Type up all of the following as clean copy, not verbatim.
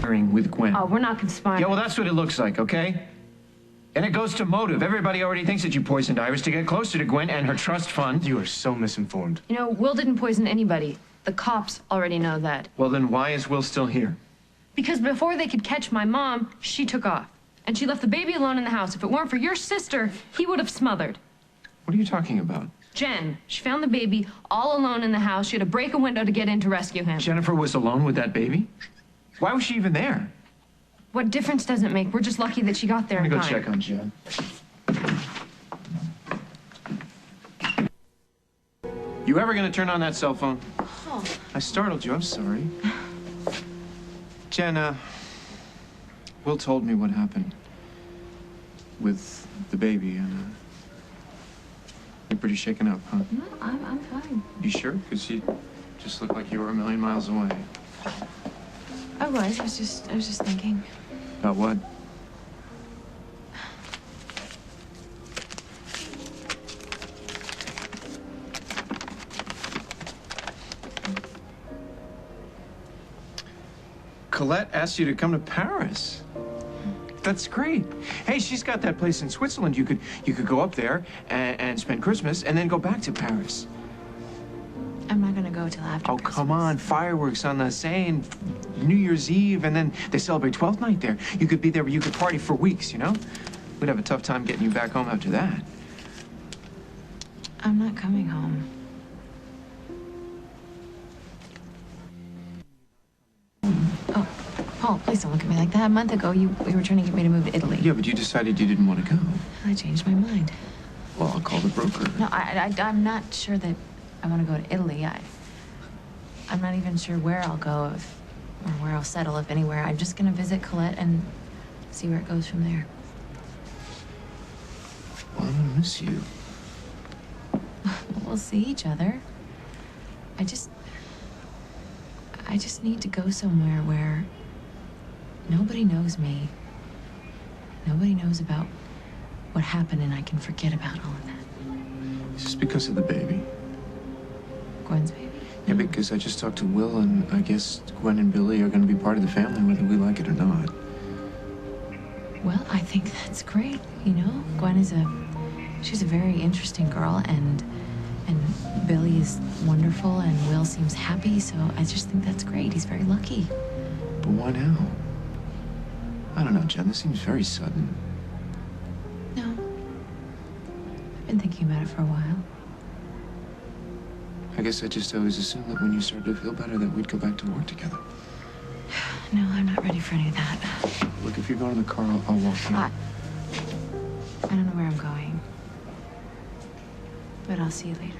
with Gwen. Oh, we're not conspiring. Yeah, well, that's what it looks like, okay? And it goes to motive. Everybody already thinks that you poisoned Iris to get closer to Gwen and her trust fund. You are so misinformed. You know, Will didn't poison anybody. The cops already know that. Well, then why is Will still here? Because before they could catch my mom, she took off. And she left the baby alone in the house. If it weren't for your sister, he would have smothered. What are you talking about? Jen, she found the baby all alone in the house. She had to break a window to get in to rescue him. Jennifer was alone with that baby? Why was she even there? What difference does it make? We're just lucky that she got there I'm in gonna go time. check on Jen. You ever gonna turn on that cell phone? Oh. I startled you, I'm sorry. Jen, Will told me what happened with the baby, and you're pretty shaken up, huh? No, I'm fine. You sure? Because you just looked like you were a million miles away. I was just thinking. About what? Colette asked you to come to Paris. That's great. Hey, she's got that place in Switzerland. You could go up there and spend Christmas and then go back to Paris. I'm not gonna go till after Christmas. Come on. Fireworks on the Seine, New Year's Eve, and then they celebrate 12th night there. You could be there, but you could party for weeks, you know? We'd have a tough time getting you back home after that. I'm not coming home. Oh, Paul, please don't look at me like that. A month ago, you were trying to get me to move to Italy. Yeah, but you decided you didn't want to go. I changed my mind. Well, I'll call the broker. No, I'm not sure that I want to go to Italy. I'm not even sure where I'll go or where I'll settle, if anywhere. I'm just gonna visit Colette and see where it goes from there. Well, I'm gonna miss you. We'll see each other. I just need to go somewhere where nobody knows me. Nobody knows about what happened, and I can forget about all of that. Is this because of the baby? Gwen's baby? Yeah, because I just talked to Will, and I guess Gwen and Billy are going to be part of the family, whether we like it or not. Well, I think that's great, you know? Gwen is she's a very interesting girl, and Billy is wonderful, and Will seems happy, so I just think that's great. He's very lucky. But why now? I don't know, Jen, this seems very sudden. No. I've been thinking about it for a while. I guess I just always assumed that when you started to feel better that we'd go back to work together. No, I'm not ready for any of that. Look, if you're going in the car, I'll walk you. I don't know where I'm going. But I'll see you later.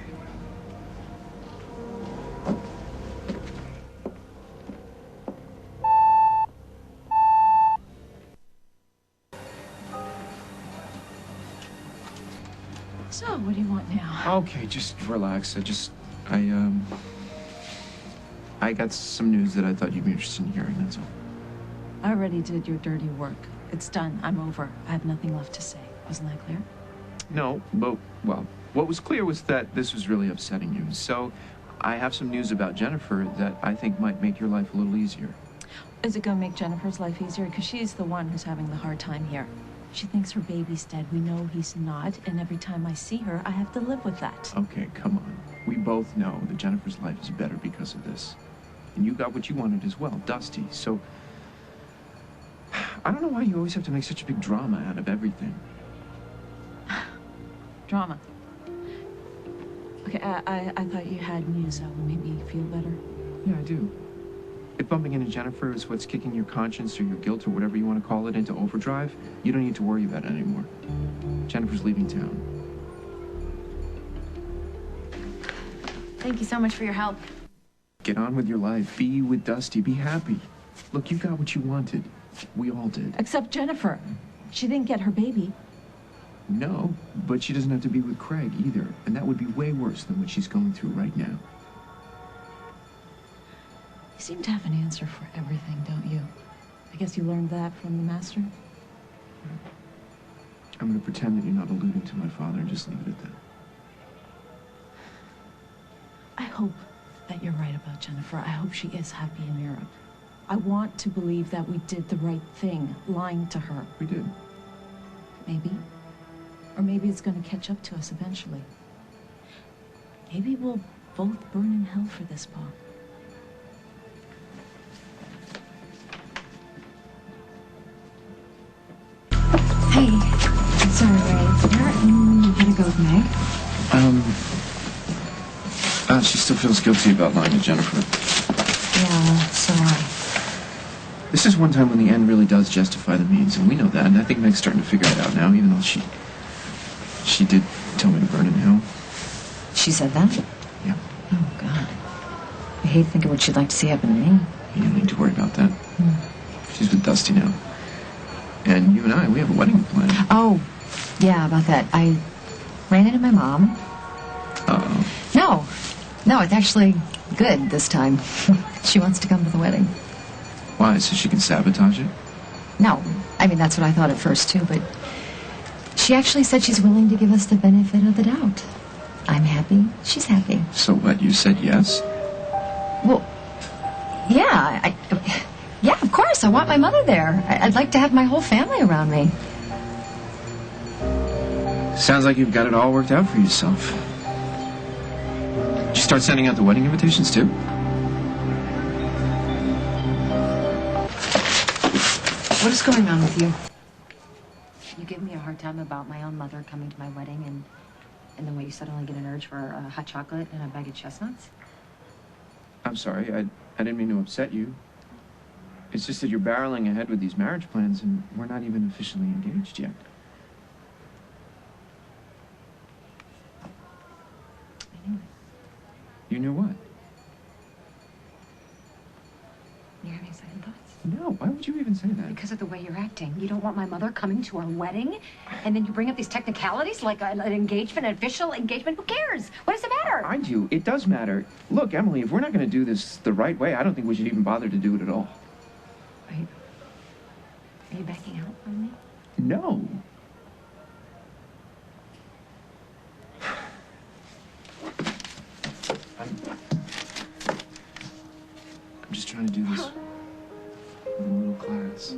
So, what do you want now? Okay, just relax. I got some news that I thought you'd be interested in hearing, that's all. I already did your dirty work. It's done. I'm over. I have nothing left to say. Wasn't that clear? No, but, well, what was clear was that this was really upsetting you. So I have some news about Jennifer that I think might make your life a little easier. Is it gonna make Jennifer's life easier? Because she's the one who's having the hard time here. She thinks her baby's dead. We know he's not, and every time I see her, I have to live with that. Okay, come on. We both know that Jennifer's life is better because of this. And you got what you wanted as well, Dusty. So, I don't know why you always have to make such a big drama out of everything. Drama. Okay, I thought you had news that would make me feel better. Yeah, I do. If bumping into Jennifer is what's kicking your conscience or your guilt or whatever you want to call it into overdrive, you don't need to worry about it anymore. Jennifer's leaving town. Thank you so much for your help. Get on with your life. Be with Dusty. Be happy. Look, you got what you wanted. We all did. Except Jennifer. She didn't get her baby. No, but she doesn't have to be with Craig either. And that would be way worse than what she's going through right now. You seem to have an answer for everything, don't you? I guess you learned that from the master? I'm going to pretend that you're not alluding to my father and just leave it at that. I hope that you're right about Jennifer. I hope she is happy in Europe. I want to believe that we did the right thing, lying to her. We did. Maybe. Or maybe it's going to catch up to us eventually. Maybe we'll both burn in hell for this, Paul. Hey, sorry, Ray. You gotta go with Meg? She still feels guilty about lying to Jennifer. Yeah, so I. This is one time when the end really does justify the means, and we know that, and I think Meg's starting to figure it out now, even though she did tell me to burn in hell. She said that? Yeah. Oh, God. I hate thinking what she'd like to see happen to me. You don't need to worry about that. She's with Dusty now. And you and I, we have a wedding plan. Oh, yeah, about that. I ran into my mom. Uh-oh. No, it's actually good this time. She wants to come to the wedding. Why? So she can sabotage it? No, I mean, that's what I thought at first, too, but she actually said she's willing to give us the benefit of the doubt. I'm happy. She's happy. So what, you said yes? Well, yeah, yeah, of course. I want my mother there. I'd like to have my whole family around me. Sounds like you've got it all worked out for yourself. Did you start sending out the wedding invitations, too? What is going on with you? You give me a hard time about my own mother coming to my wedding and then when you suddenly get an urge for a hot chocolate and a bag of chestnuts? I'm sorry, I didn't mean to upset you. It's just that you're barreling ahead with these marriage plans and we're not even officially engaged yet. I knew it. You knew what? You're having second thoughts? No, why would you even say that? Because of the way you're acting. You don't want my mother coming to our wedding, and then you bring up these technicalities like an engagement, an official engagement. Who cares? What does it matter? Mind you, it does matter. Look, Emily, if we're not going to do this the right way, I don't think we should even bother to do it at all. Are you backing out on me? No. I'm just trying to do this with a little class.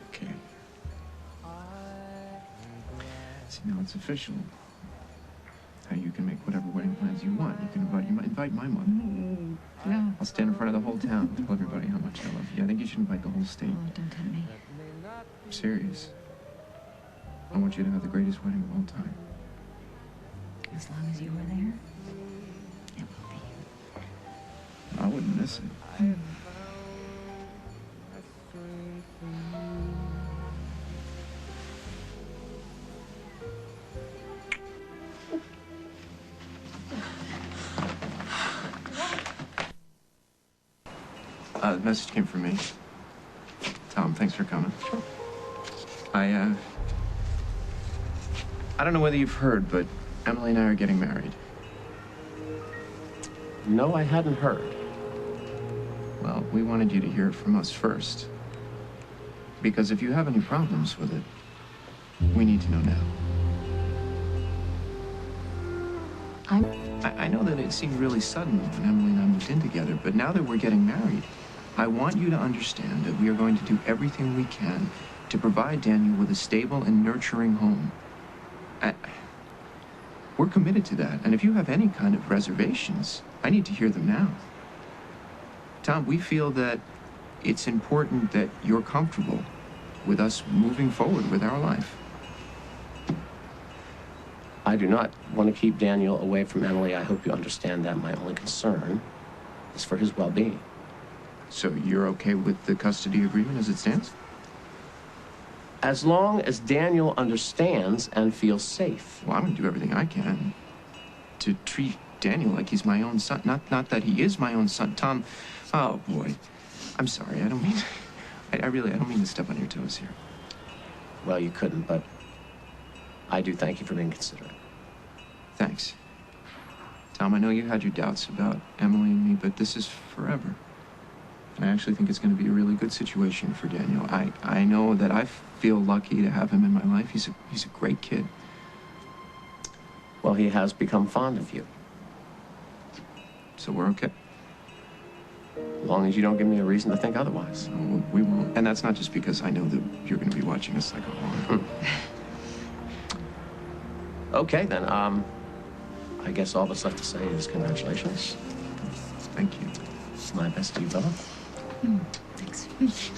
Okay. See, now it's official. Now you can make whatever wedding plans you want. You can invite my mother. Yeah. I'll stand in front of the whole town, tell everybody how much I love you. I think you should invite the whole state. Oh, don't tempt me. I'm serious. I want you to have the greatest wedding of all time. As long as you were there, it will be. I wouldn't miss it. The message came from me. Tom, thanks for coming. I don't know whether you've heard, but Emily and I are getting married. No, I hadn't heard. Well, we wanted you to hear it from us first. Because if you have any problems with it, we need to know now. I know that it seemed really sudden when Emily and I moved in together, but now that we're getting married, I want you to understand that we are going to do everything we can to provide Daniel with a stable and nurturing home. We're committed to that, and if you have any kind of reservations, I need to hear them now. Tom, we feel that it's important that you're comfortable with us moving forward with our life. I do not want to keep Daniel away from Emily. I hope you understand that my only concern is for his well-being. So you're okay with the custody agreement as it stands? As long as Daniel understands and feels safe. Well, I'm going to do everything I can to treat Daniel like he's my own son. Not that he is my own son. Tom, oh, boy. I'm sorry. I don't mean... I don't mean to step on your toes here. Well, you couldn't, but I do thank you for being considerate. Thanks. Tom, I know you had your doubts about Emily and me, but this is forever. And I actually think it's going to be a really good situation for Daniel. I know that I feel lucky to have him in my life. He's a great kid. Well, he has become fond of you. So we're okay. As long as you don't give me a reason to think otherwise. We won't. And that's not just because I know that you're going to be watching us like a horror. Okay, then. I guess all that's left to say is congratulations. Thank you. My best to you, Bella. Thanks.